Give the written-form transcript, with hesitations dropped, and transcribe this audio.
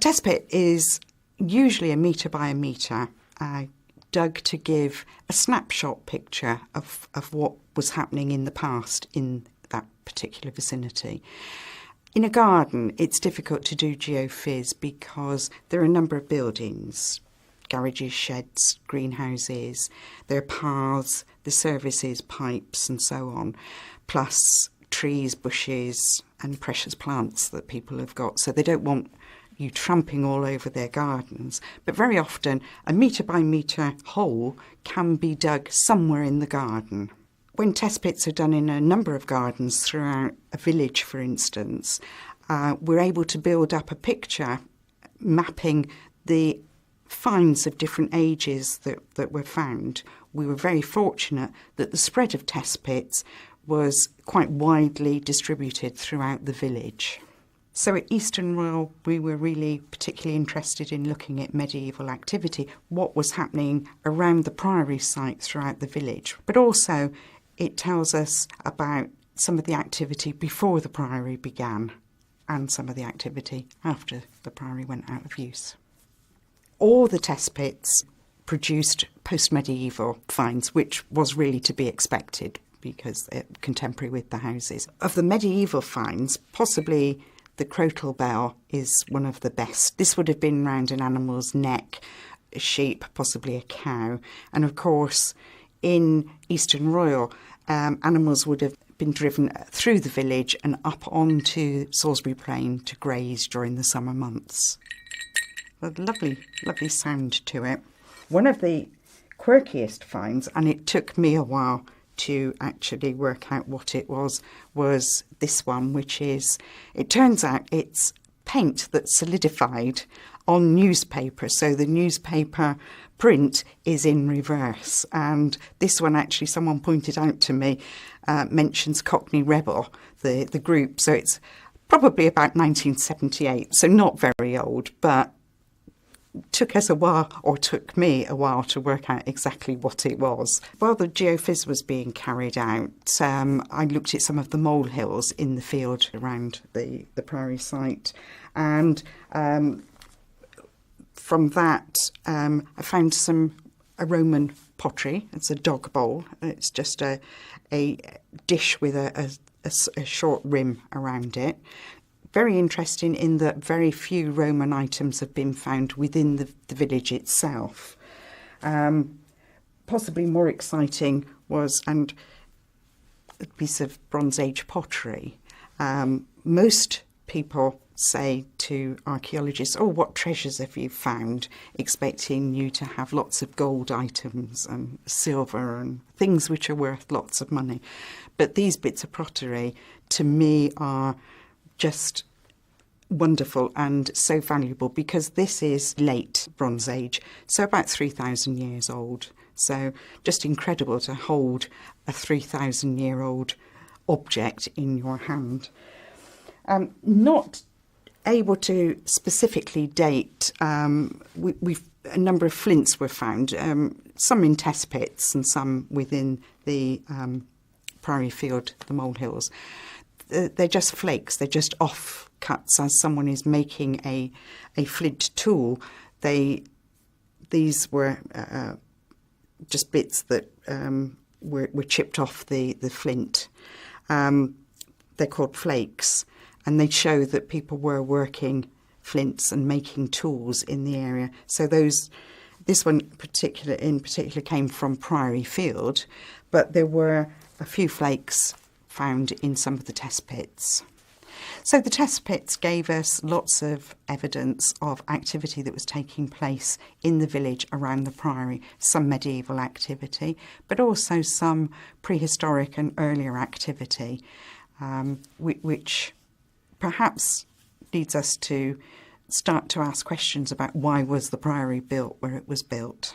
test pit is usually 1 metre by 1 metre, dug to give a snapshot picture of what was happening in the past in that particular vicinity. In a garden, it's difficult to do geophys because there are a number of buildings, garages, sheds, greenhouses, there are paths, the services, pipes and so on, plus trees, bushes and precious plants that people have got. So they don't want you tramping all over their gardens. But very often, 1 metre by metre hole can be dug somewhere in the garden. When test pits are done in a number of gardens throughout a village, for instance, we're able to build up a picture mapping the finds of different ages that were found. We were very fortunate that the spread of test pits was quite widely distributed throughout the village. So at Easton Royal, we were really particularly interested in looking at medieval activity, what was happening around the priory site throughout the village. But also, it tells us about some of the activity before the priory began and some of the activity after the priory went out of use. All the test pits produced post-medieval finds, which was really to be expected because they're contemporary with the houses. Of the medieval finds, possibly the crotal bell is one of the best. This would have been round an animal's neck, a sheep, possibly a cow. And of course, in Easton Royal, animals would have been driven through the village and up onto Salisbury Plain to graze during the summer months. A lovely, lovely sound to it. One of the quirkiest finds, and it took me a while to actually work out what it was this one, which is, it turns out it's paint that's solidified on newspaper. So the newspaper print is in reverse. And this one, actually, someone pointed out to me, mentions Cockney Rebel, the group. So it's probably about 1978, so not very old, but took me a while to work out exactly what it was. While the geophys was being carried out, I looked at some of the molehills in the field around the priory site, and from that I found a Roman pottery. It's a dog bowl. It's just a dish with a short rim around it. Very interesting in that very few Roman items have been found within the village itself. Possibly more exciting was a piece of Bronze Age pottery. Most people say to archaeologists, "Oh, what treasures have you found?" expecting you to have lots of gold items and silver and things which are worth lots of money. But these bits of pottery, to me, are just wonderful and so valuable because this is late Bronze Age, so about 3,000 years old. So just incredible to hold a 3,000-year-old object in your hand. Not able to specifically date, a number of flints were found, some in test pits and some within the priory field, the molehills. They're just flakes, they're just offcuts as someone is making a flint tool. These were just bits that were chipped off the flint. They're called flakes, and they show that people were working flints and making tools in the area. So this one in particular came from Priory Field, but there were a few flakes found in some of the test pits. So the test pits gave us lots of evidence of activity that was taking place in the village around the priory, some medieval activity, but also some prehistoric and earlier activity, which perhaps leads us to start to ask questions about why was the priory built where it was built.